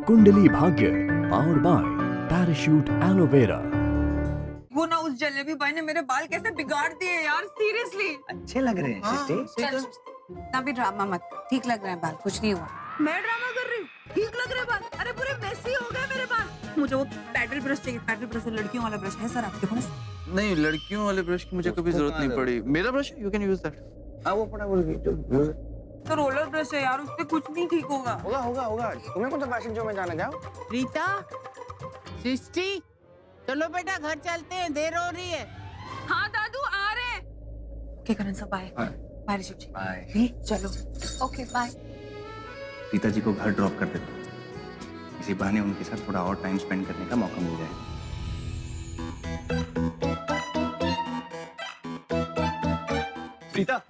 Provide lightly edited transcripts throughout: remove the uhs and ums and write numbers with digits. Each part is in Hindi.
Kundali Bhagya powered by parachute aloe vera. वो ना उस जलेबी भाई ने मेरे बाल कैसे बिगाड़ दिए यार, सीरियसली। अच्छे लग रहे हैं सिस्टी। चल ना भी ड्रामा मत, ठीक लग रहा है बाल, कुछ नहीं हुआ। मैं ड्रामा कर रही हूँ, ठीक लग रहे हैं बाल? अरे पूरे मेसी हो गए मेरे बाल। मुझे वो पैडल ब्रश चाहिए, पैडल ब्रश, लड़कियों वाला ब्रश है सर आपके पास? नहीं, लड़कियों वाले ब्रश की मुझे कभी जरूरत नहीं पड़ी। मेरा ब्रश है, यू कैन यूज दैट। हाँ वो पड़ा बोल गई तो रोलर ब्रश है यार, उससे कुछ नहीं ठीक होगा। होगा होगा होगा। तुम्हें कौन सा फैशन शो में जाना, जाओ। रीता, सृष्टि, चलो बेटा घर चलते हैं, देर हो रही है। हाँ दादू आ रहे हैं। ओके करण सब बाय। बाय ऋषभ जी। बाय। चलो ओके बाय। रीता जी को घर ड्रॉप कर देता हूँ, इसी बहाने उनके साथ थोड़ा और टाइम स्पेंड करने का मौका मिल जाए। प्रीता,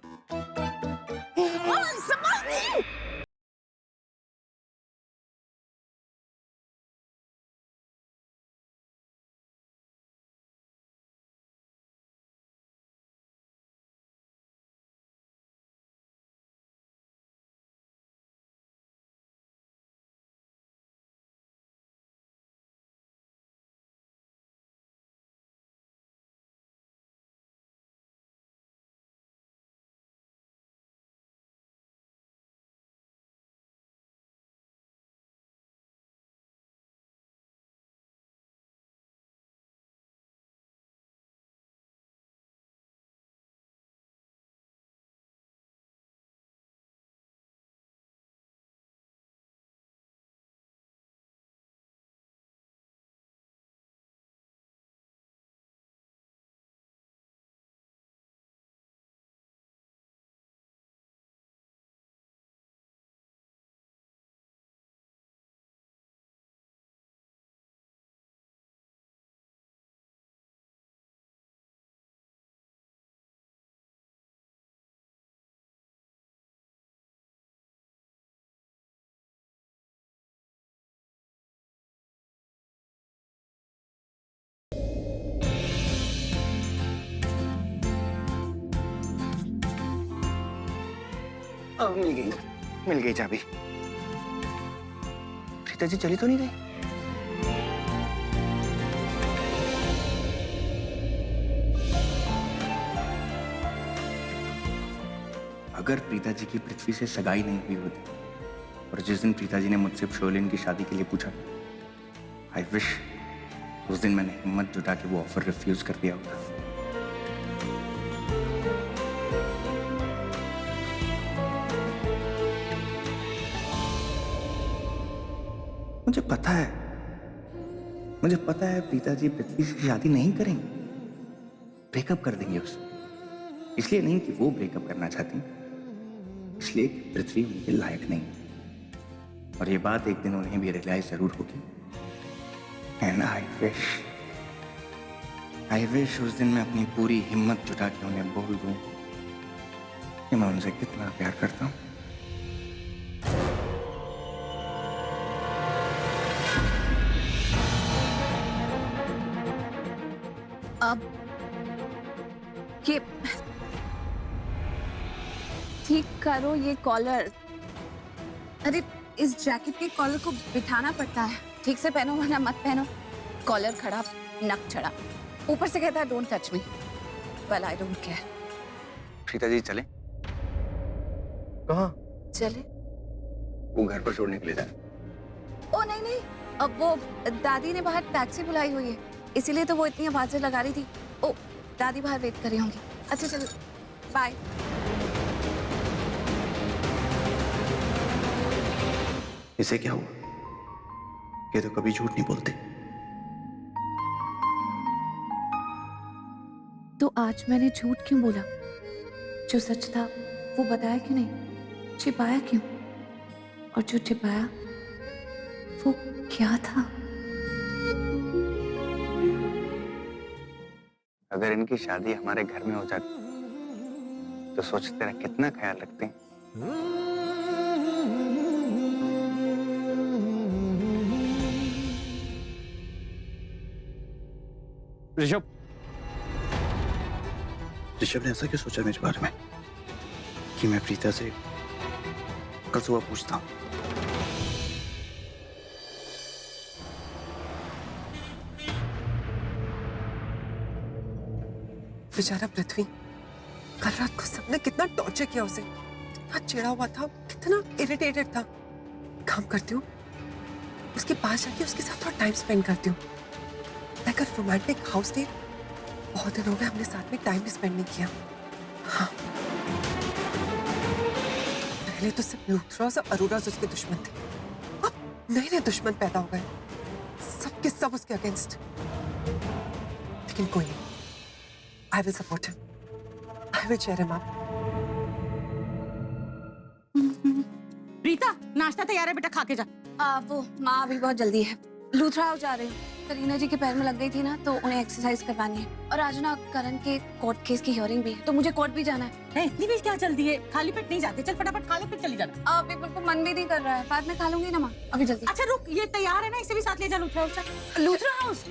मिल गई चाबी। प्रीता जी चली तो नहीं गई? अगर प्रीता जी की पृथ्वी से सगाई नहीं हुई होती और जिस दिन प्रीता जी ने मुझसे शोलिन की शादी के लिए पूछा, आई विश उस दिन मैंने हिम्मत जुटा के वो ऑफर रिफ्यूज कर दिया होता। मुझे पता है प्रीता जी पृथ्वी से शादी नहीं करेंगे, ब्रेकअप कर देंगे उससे। इसलिए नहीं कि वो ब्रेकअप करना चाहती, इसलिए कि पृथ्वी उनके लायक नहीं। और ये बात एक दिन उन्हें भी रियलाइज जरूर होगी। एंड आई विश उस दिन मैं अपनी पूरी हिम्मत जुटा के उन्हें बोल दूं कि मैं उनसे कितना प्यार करता हूं। अब ये ठीक करो ये कॉलर। अरे इस जैकेट के कॉलर को बिठाना पड़ता है, ठीक से पहनो वरना मत पहनो। कॉलर खराब, नक चढ़ा, ऊपर से कहता है don't touch me. Well I don't care. Preeta ji चले? कहाँ? चले? वो घर पर छोड़ने के लिए जाए। ओ नहीं नहीं, अब वो दादी ने बाहर टैक्सी बुलाई हुई है, इसीलिए तो वो इतनी आवाजें लगा रही थी। ओ दादी बाहर वेट कर रही होंगी। अच्छा चलो बाय। इसे क्या हुआ? ये तो कभी झूठ नहीं बोलते। तो आज मैंने झूठ क्यों बोला? जो सच था वो बताया क्यों नहीं? छिपाया क्यों? और जो छिपाया वो क्या था? अगर इनकी शादी हमारे घर में हो जाती तो सोच तेरा कितना ख्याल रखते हैं। ऋषभ ने ऐसा क्यों सोचा मेरे बारे में कि मैं प्रीता से कल सुबह पूछता हूँ। बेचारा पृथ्वी, कल रात को सबने कितना टॉर्चर किया उसे, कितना चिढ़ा हुआ था, कितना इरिटेटेड था। काम करती हूँ, उसके पास जाके उसके साथ थोड़ा टाइम स्पेंड करती हूँ, like a romantic house date. बहुत दिन हो गए हमने साथ में टाइम भी स्पेंड नहीं किया। हाँ, पहले तो सिर्फ लूथरास और अरोरास उसके दुश्मन थे, अब नए नए दुश्मन पैदा हो गए, सब के सब उसके अगेंस्ट। लेकिन कोई नहीं, I will support him. I will cheer him up. Preeta, नाश्ता तैयार है बेटा, खा के जा। वो माँ अभी बहुत जल्दी है, लूथरा हाउस जा रही हूँ। करीना जी के पैर में लग गई थी ना, तो उन्हें एक्सरसाइज करवानी है। और आज ना करण के कोर्ट केस की हियरिंग भी है, तो मुझे कोर्ट भी जाना है। इतनी भी क्या जल्दी है? खाली पेट नहीं जाते, चल फटाफट खा ले फिर चली जाना। अभी बिल्कुल मन भी नहीं कर रहा है, बाद में खा लूंगी ना माँ, अभी जल्दी। अच्छा रुक, ये तैयार है ना, इसे भी साथ ले जा लूथरा हाउस। लूथरा हाउस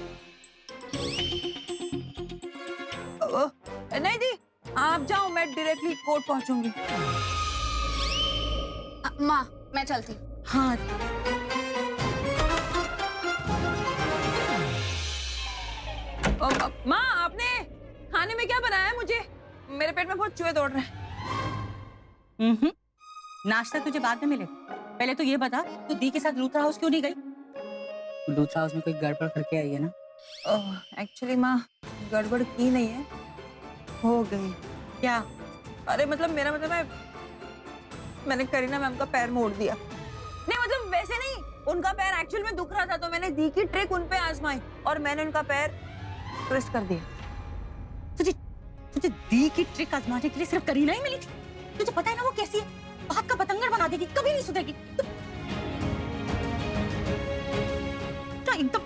नहीं दी, आप जाओ, मैं डायरेक्टली कोर्ट पहुंचूंगी। माँ मैं चलती हूँ। हाँ माँ, आपने खाने में क्या बनाया है? मुझे, मेरे पेट में बहुत चूहे दौड़ रहे हैं। नाश्ता तुझे बाद में मिले, पहले तो ये बता, तू दी के साथ लूथरा हाउस क्यों नहीं गई? लूथरा हाउस में कोई गड़बड़ करके आई है ना? एक्चुअली माँ, गड़बड़ की नहीं है, हो गई। क्या? अरे मतलब मेरा मतलब है, मैंने करीना मैम का पैर मोड़ दिया। नहीं मतलब वैसे नहीं, उनका पैर एक्चुअल में दुख रहा था, तो मैंने दी की ट्रिक उन पे आजमाई और मैंने उनका पैर ट्विस्ट कर दिया। तुझे दी की ट्रिक आजमाने के लिए सिर्फ करीना ही मिली थी? तुझे पता है ना वो कैसी है, बात का पतंगर बना देगी, कभी नहीं सुधरेगी। तो एकदम।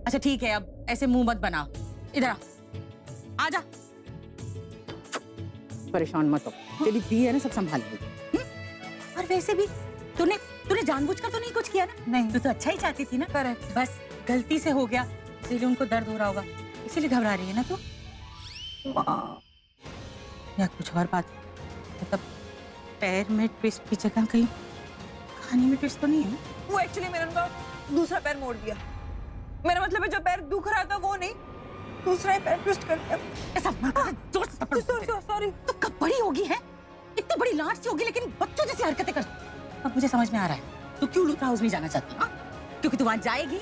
अच्छा ठीक है, अब ऐसे मुंह मत बना, इधर आ जा। परेशान मत हो, तेरी दी है ना, सब संभाल लेगी। और वैसे भी तूने जानबूझकर तो नहीं कुछ किया ना? नहीं, तू तो अच्छा ही चाहती थी ना। करेक्ट, बस गलती से हो गया, इसीलिए उनको दर्द हो रहा होगा, इसीलिए घबरा रही है ना तू। या कुछ और बात, मतलब पैर में ट्विस्ट की जगह कहीं खाने में ट्विस्ट तो नहीं है ना? वो एक्चुअली मैंने उनका दूसरा पैर मोड़ दिया। मेरा मतलब है जो पैर दुख रहा था वो नहीं, दूसरा ही पैर ट्विस्ट कर दिया। ऐसा मत कर, जोर से थप्पड़ मार दे। सॉरी। तो कब बड़ी होगी है, इतनी बड़ी लाट सी होगी, लेकिन बच्चों जैसी हरकतें कर। अब मुझे समझ में आ रहा है तू क्यों लूथरा हाउस नहीं जाना चाहती। हाँ, क्योंकि तू वहां जाएगी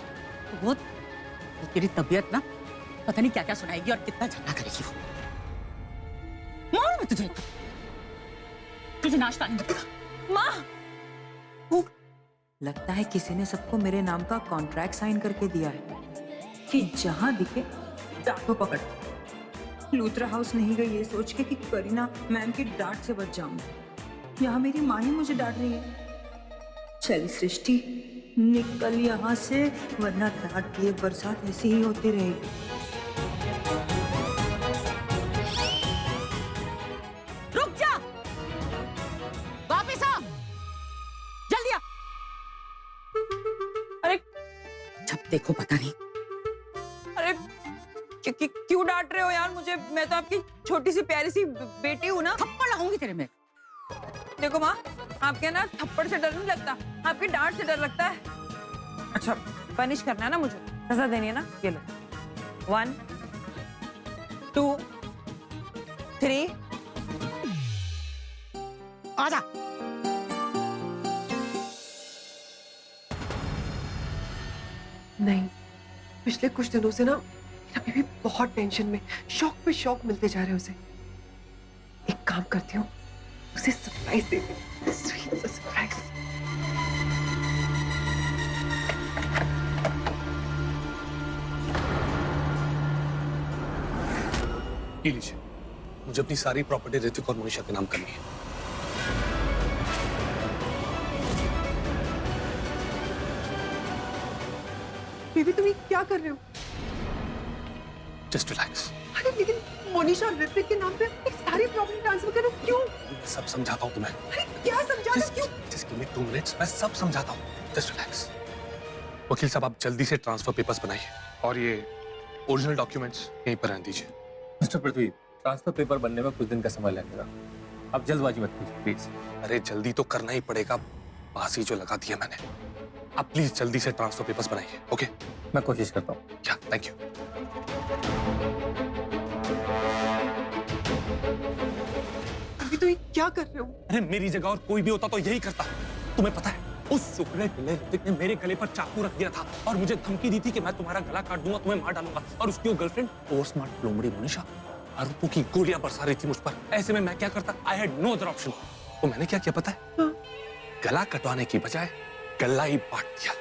तो वो तेरी तबीयत ना पता नहीं क्या क्या सुनाएगी और कितना झगड़ा करेगी वो। मार मैं तुझे नाश्ता नहीं देगा। माँ, लगता है किसी ने सबको मेरे नाम का कॉन्ट्रैक्ट साइन करके दिया है कि जहां दिखे डांटो पकड़। लूथरा हाउस नहीं गई ये सोच के कि करीना मैम की डांट से बच जाऊंगी। यहाँ मेरी माँ ही मुझे डांट रही है। चल सृष्टि, निकल यहाँ से, वरना डांट की बरसात ऐसी ही होती रहेगी। रुक जा, वापस आ, जल्दी आ। अरे जब देखो पता नहीं। अरे क्यों डांट रहे हो यार मुझे? मैं तो आपकी छोटी सी प्यारी सी बेटी हूँ ना। थप्पड़ लगाऊंगी तेरे में। देखो माँ, आपके ना थप्पड़ से डर नहीं लगता, आपकी डांट से डर लगता है। अच्छा, पनिश करना है ना मुझे, सजा देनी है ना, ये लो। 1 2 3 आजा। नहीं, पिछले कुछ दिनों से ना मेरा बेबी बहुत टेंशन में, शौक पे शौक मिलते जा रहे हैं उसे। एक काम करती हूँ, उसे सरप्राइज देती हूँ, स्वीट सा सरप्राइज। ये लीजिए, मुझे अपनी सारी प्रॉपर्टी ऋतिक और मनीषा के नाम करनी है। बेबी तुम ये क्या कर रहे हो? Just relax. अरे लेकिन मोनिशा और ऋतिक के नाम पे एक सारी प्रॉपर्टी ट्रांसफर करो, क्यों? मैं सब समझाता हूँ तुम्हें। अरे क्या समझाना, क्यों? Just give me 2 minutes, मैं सब समझाता हूँ। Just relax. वकील साहब, आप जल्दी से ट्रांसफर पेपर्स बनाइए और ये ओरिजिनल डॉक्यूमेंट्स यहीं पर रहने दीजिए। मिस्टर पृथ्वी, ट्रांसफर पेपर बनने में कुछ दिन का समय लगेगा, आप जल्दबाजी मत कीजिए प्लीज। अरे जल्दी तो करना ही पड़ेगा, बासी जो लगा दिया मैंने। आप प्लीज जल्दी से ट्रांसफर पेपर्स बनाइए। ओके, मैं कोशिश करता हूँ। या थैंक यू। अभी तो ये क्या कर रहे हो? अरे मेरी जगह और कोई भी होता तो यही करता। तुम्हें पता है उस सुपने पिल्ले ऋतिक ने मेरे गले पर चाकू रख दिया था और मुझे धमकी दी थी कि मैं तुम्हारा गला काट दूंगा, तुम्हें मार डालूंगा। और उसकी वो गर्लफ्रेंड ओवर स्मार्ट लोमड़ी मोनिशा आरोपों की गोलियां बरसा रही थी मुझ पर। ऐसे में मैं क्या करता? I had no other option. तो मैंने क्या किया पता है? हाँ। गला कटवाने की बजाय गला ही बांट दिया।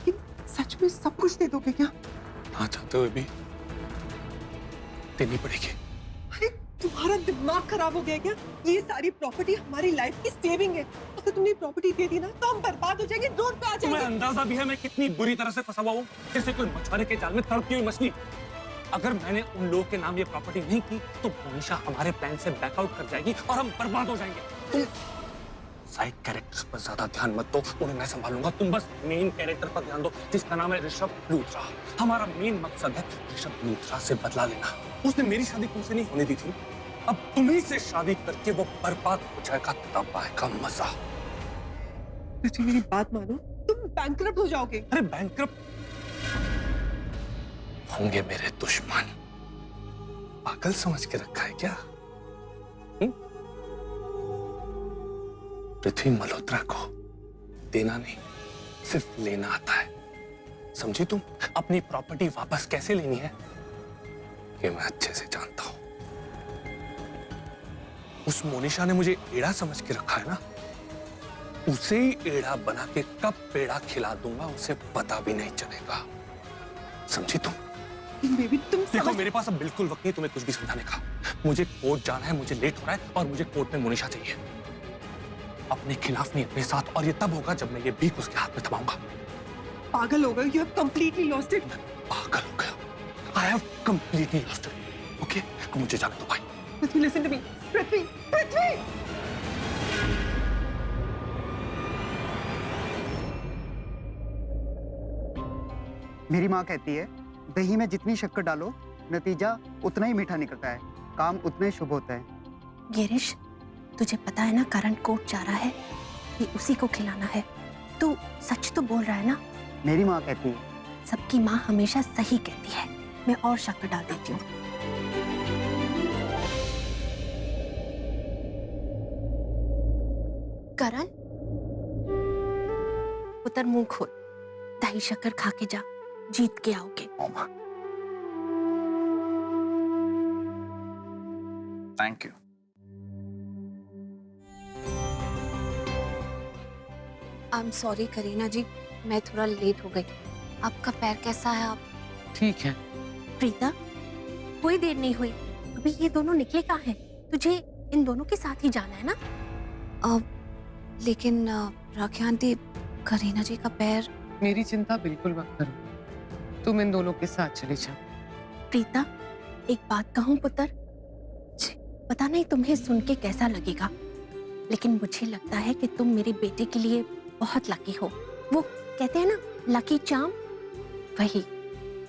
ये सच में सब कुछ दे दोगे क्या? हाँ, चाहते हुए भी देनी पड़ेगी। अरे तुम्हारा दिमाग खराब हो गया क्या? ये सारी प्रॉपर्टी हमारी लाइफ की सेविंग है। अगर तुमने प्रॉपर्टी दे दी ना तो हम बर्बाद हो जाएंगे, रोड पे आ तुम्हें जाएंगे। अंदाजा भी है मैं कितनी बुरी तरह से फंसा हुआ हूँ, जैसे कोई मछुआरे के जाल में तड़पती हुई मछली। अगर मैंने उन लोगों के नाम ये प्रॉपर्टी नहीं की तो मोनिशा हमारे प्लान से बैकआउट कर जाएगी और हम बर्बाद हो जाएंगे। तुम साइड कैरेक्टर्स पर ज्यादा ध्यान मत दो, उन्हें मैं संभालूंगा। तुम बस मेन कैरेक्टर पर ध्यान दो, जिसका नाम है ऋषभ लूथरा। हमारा मेन मकसद है ऋषभ लूथरा से बदला लेना। उसने मेरी शादी तुमसे नहीं होने दी थी, अब तुम्ही से शादी करके वो बर्बाद हो जाएगा, तब आएगा मजा। पृथ्वी मेरी बात मानो, तुम बैंकरप्ट हो जाओगे। अरे बैंकरप्ट होंगे मेरे दुश्मन। पागल समझ के रखा है क्या? पृथ्वी मल्होत्रा को देना नहीं सिर्फ लेना आता है, समझी तुम? अपनी प्रॉपर्टी वापस कैसे लेनी है ये मैं अच्छे से जानता हूं। उस मोनिशा ने मुझे एड़ा समझ के रखा है ना, उसे ही एड़ा बना के कब पेड़ा खिला दूंगा उसे पता भी नहीं चलेगा, समझी तुम? बेबी तुम देखो मेरे पास अब बिल्कुल वक्त नहीं तुम्हें कुछ भी समझाने का। मुझे कोर्ट जाना है, मुझे लेट हो रहा है और मुझे कोर्ट में मोनिशा चाहिए। अपने खिलाफ नहीं अपने साथ, और ये तब होगा जब मैं ये भीख उसके हाथ में थमाऊंगा। पागल हो गए, you have completely lost it. पागल हो गया, I have completely lost it. Okay, अब मुझे जाने दो भाई। पृथ्वी लिसन टू मी, पृथ्वी पृथ्वी। मेरी माँ कहती है दही में जितनी शक्कर डालो नतीजा उतना ही मीठा निकलता है, काम उतना ही शुभ होता है। गिरीश, तुझे पता है ना करण कोर्ट जा रहा है, ये उसी को खिलाना है। तू सच तो बोल रहा है ना? मेरी माँ कहती है। सबकी माँ हमेशा सही कहती है। मैं और शक्कर डाल देती हूँ। करण, पुत्र मुंह खोल, दही शक्कर खा के जा, जीत के आओगे। Thank you. I am sorry Kareena ji, मैं थोड़ा लेट हो गई। आपका पैर कैसा है? आप ठीक है। प्रीता, कोई देर नहीं हुई, अभी ये दोनों निकले कहाँ हैं? तुझे इन दोनों के साथ ही जाना है ना? लेकिन राखी आंटी, करीना जी का पैर। मेरी चिंता बिल्कुल मत करो, तुम इन दोनों के साथ चले जाओ। प्रीता, एक बात कहूँ पुत्र, पता नहीं तुम्हें सुन के कैसा लगेगा, लेकिन मुझे लगता है कि तुम मेरे बेटे के लिए बहुत लकी हो। वो कहते हैं ना लकी चार्म, वही।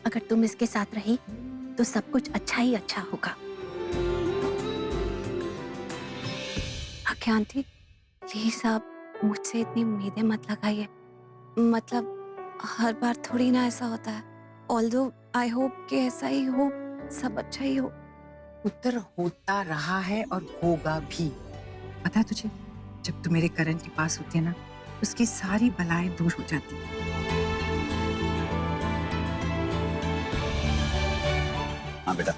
अगर तुम इसके साथ रही तो सब कुछ अच्छा ही अच्छा होगा। राखी आंटी, प्लीज आप मुझसे इतनी उम्मीदें मत लगाइए। मतलब हर बार थोड़ी ना ऐसा होता है। ऑल्दो आई होप कि ऐसा ही हो, सब अच्छा ही हो। उत्तर होता रहा है और होगा भी। पता है तुझे, जब तू मेरे करण के पास होती है ना, उसकी सारी बलाएं दूर हो जाती हैं। हाँ बेटा,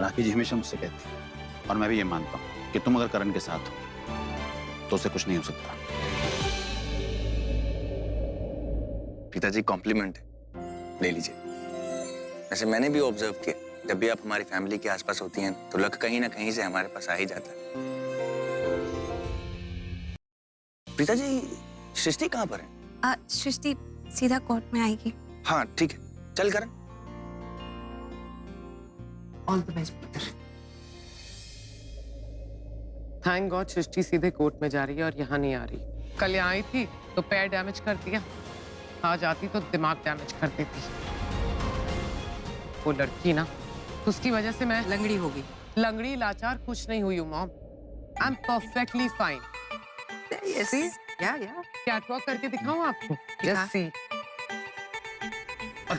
राखी जी हमेशा मुझसे कहती है और मैं भी ये मानता हूँ कि तुम अगर करण के साथ हो तो उसे कुछ नहीं हो सकता। पिताजी कॉम्प्लीमेंट है, ले लीजिए। वैसे मैंने भी ऑब्जर्व किया, जब भी आप हमारी फैमिली के आसपास होती हैं तो लक कहीं ना कहीं से हमारे पास आ ही जाता है। पिताजी, सृष्टि कहाँ पर है? सृष्टि सीधा कोर्ट में आएगी। हाँ ठीक है, चल करण। ऑल द बेस्ट पुत्र। थैंक गॉड सृष्टि सीधे कोर्ट में जा रही है और यहाँ नहीं आ रही। कल यहाँ आई थी तो पैर डैमेज कर दिया, आज आती तो दिमाग डैमेज कर देती। वो लड़की ना, उसकी वजह से मैं लंगड़ी हो गई। लंगड़ी लाचार कुछ नहीं हुई हूँ mom. I am perfectly fine. Yes. See? Yeah. Catwalk करके दिखाऊं आपको? Just see.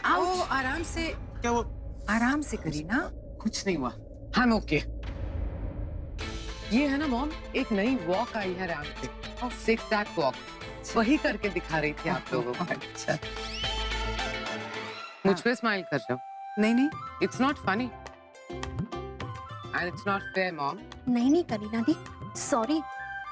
आओ आराम से, क्या वो आराम से करी ना। कुछ नहीं हुआ, हम ओके। ये है ना मॉम, एक नई वॉक आई है रैंप पे, zigzag वॉक, वही करके दिखा रही थी आप लोगों को। अच्छा, मुझ पे स्माइल कर जाओ। नहीं It's not funny and it's not fair, mom. नहीं करीना दी, सॉरी,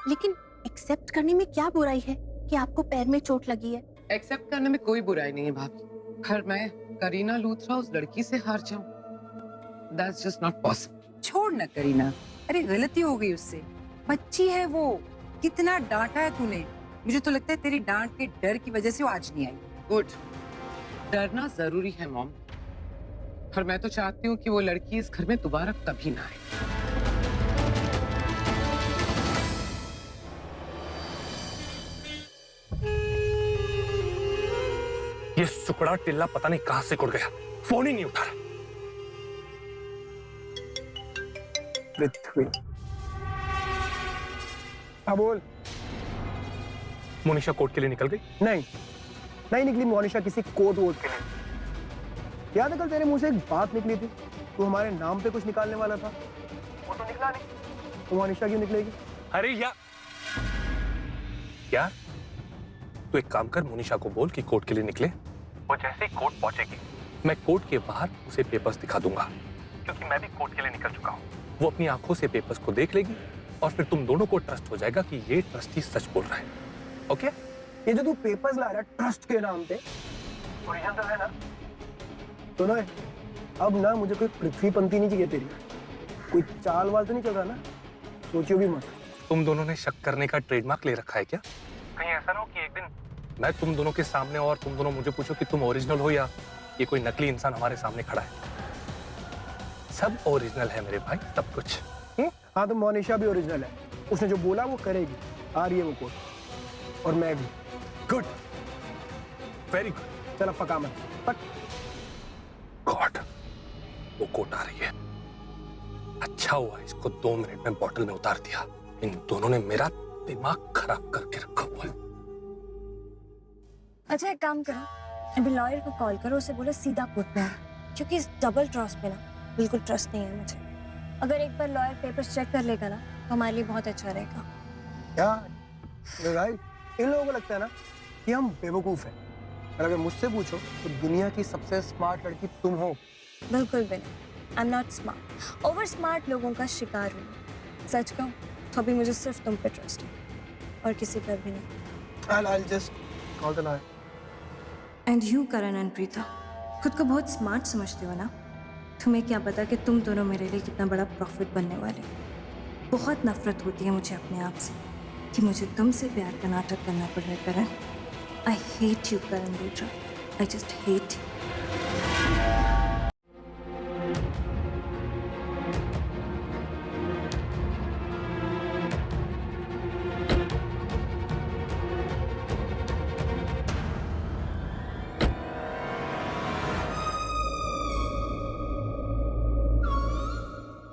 लेकिन एक्सेप्ट करने में क्या बुराई है कि आपको पैर में चोट लगी है? एक्सेप्ट करने में कोई बुराई नहीं है भाभी। पर मैं करीना लूथरा उस लड़की से हार जाऊं, That's just not possible. छोड़ ना करीना, अरे गलती हो गई उससे, बच्ची है वो, कितना डांटा है तूने। मुझे तो लगता है तेरी डांट के डर की वजह से वो आज नहीं आई। गुड, डरना जरूरी है मॉम, पर मैं तो चाहती हूँ कि वो लड़की इस घर में दोबारा कभी ना आए। ये सुकड़ा टिल्ला पता नहीं कहां से उड़ गया, फोन ही नहीं उठा रहा। पृथ्वी, हाँ बोल। मोनिशा कोर्ट के लिए निकल गई? नहीं निकली मोनिशा किसी कोर्ट वोट के लिए। याद है कल तेरे मुंह से एक बात निकली थी, तू हमारे नाम पे कुछ निकालने वाला था, वो तो निकला नहीं, तो मोनिशा क्यों निकलेगी? अरे यार तू एक काम कर, मोनिशा को बोल कि कोर्ट के लिए निकले। वो जैसे ही कोर्ट पहुंचेगी मैं कोर्ट के बाहर उसे पेपर्स दिखा दूंगा, क्योंकि मैं भी कोर्ट के लिए निकल चुका हूँ। वो अपनी आंखों से पेपर्स को देख लेगी और फिर तुम दोनों को ट्रस्ट हो जाएगा कि ये ट्रस्टी सच बोल रहा है। ओके? ये जो तू पेपर्स ला रहा है ट्रस्ट के नाम पे, ओरिजिनल है ना? सुनो, अब ना मुझे कोई पृथ्वी पंक्ति नहीं चाहिए तेरी, कोई चाल वाल तो नहीं चल रहा ना? सोचियो भी मत। तुम दोनों ने शक करने का ट्रेडमार्क ले रखा है क्या? कहीं ऐसा ना हो कि एक दिन मैं तुम दोनों के सामने और तुम दोनों मुझे पूछो कि तुम ओरिजिनल हो या ये कोई नकली इंसान हमारे सामने खड़ा है। सब ओरिजिनल है मेरे भाई, सब कुछ। हाँ तो मोनिशा भी ओरिजिनल है, उसने जो बोला वो करेगी, आ रही है वो कोर्ट, और मैं भी। Good, very good. चल अब पका मत, पक। गॉड, वो कोर्ट आ रही है। अच्छा हुआ इसको 2 मिनट में बॉटल में उतार दिया, इन दोनों ने मेरा दिमाग खराब करके रखा हुआ है। अच्छा एक काम करो, अभी लॉयर को कॉल करो, उसे बोलो सीधा कोर्ट में आए, क्योंकि इस डबल ट्रस्ट पे ना बिल्कुल ट्रस्ट नहीं है मुझे। अगर एक बार लॉयर पेपर्स चेक कर लेगा ना तो हमारे लिए बहुत अच्छा रहेगा। क्या राइट, इन लोगों को लगता है ना कि हम बेवकूफ हैं, और अगर मुझसे पूछो तो दुनिया की सबसे स्मार्ट लड़की तुम हो। बिल्कुल भी नहीं, I am not smart, over smart लोगों का शिकार हूँ। सच कहूँ तो अभी मुझे सिर्फ तुम पे ट्रस्ट है और किसी पर भी नहीं। I'll just call the lawyer. And you Karan and Preeta खुद को बहुत स्मार्ट समझते हो ना? तुम्हें क्या पता कि तुम दोनों मेरे लिए कितना बड़ा प्रॉफिट बनने वाले। बहुत नफरत होती है मुझे अपने आप से कि मुझे तुमसे प्यार का नाटक करना पड़ रहा है Karan. I hate you Karan Luthra, I just hate you.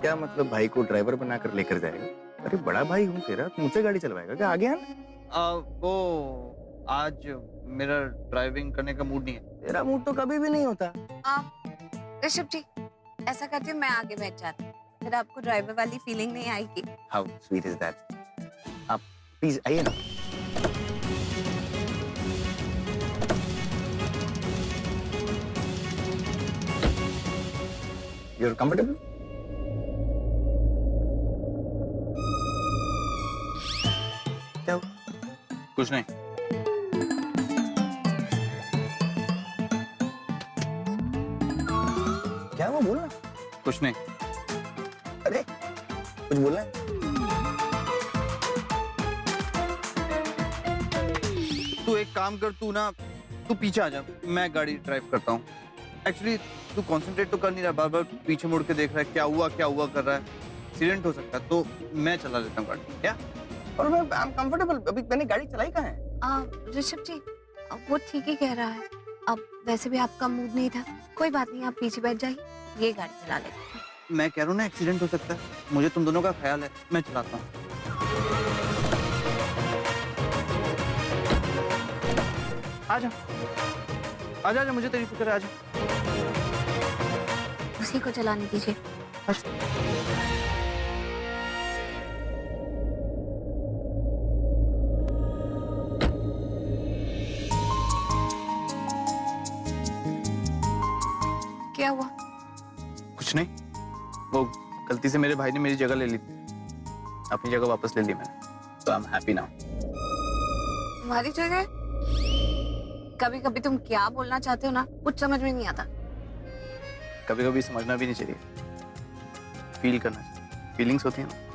क्या मतलब भाई को ड्राइवर बनाकर लेकर जाएगा? अरे बड़ा भाई हूँ तेरा, तू मुझसे गाड़ी चलवाएगा क्या? आगे आना। वो आज मेरा ड्राइविंग करने का मूड नहीं है। तेरा मूड तो कभी भी नहीं होता। ऋषभ जी ऐसा करती हूँ, मैं आगे बैठ जाती हूँ, फिर आपको ड्राइवर वाली फीलिंग नहीं आएगी। How sweet is that. आप प्लीज आइए ना। You're comfortable? क्या हुआ? कुछ नहीं। क्या हुआ? बोलना। कुछ नहीं। अरे कुछ बोलना है? तू एक काम कर, तू पीछे आ जा, मैं गाड़ी ड्राइव करता हूँ। एक्चुअली तू कंसंट्रेट तो कर नहीं रहा, बार बार पीछे मुड़ के देख रहा है, क्या हुआ कर रहा है, एक्सीडेंट हो सकता है, तो मैं चला लेता हूँ गाड़ी। क्या? और मैं आई एम कंफर्टेबल, अभी मैंने गाड़ी चलाई कहाँ है? ऋषभ जी वो ठीक ही कह रहा है, अब वैसे भी आपका मूड नहीं था, कोई बात नहीं, आप पीछे बैठ जाइए, ये गाड़ी चला लेते। मैं कह रहा हूँ ना एक्सीडेंट हो सकता है, मुझे तुम दोनों का ख्याल है, मैं चलाता हूँ। आजा आजा आजा, मुझे तेरी फिक्र है, आजा। उसी को चलाने दीजिए। क्या हुआ? कुछ नहीं, वो गलती से मेरे भाई ने मेरी जगह ले ली थी, अपनी जगह वापस ले ली मैंने, तो आई एम हैप्पी नाउ। तुम्हारी जगह? कभी कभी तुम क्या बोलना चाहते हो ना, कुछ समझ में नहीं आता। कभी कभी समझना भी नहीं चाहिए, फील करना चाहिए, फीलिंग्स होती है ना।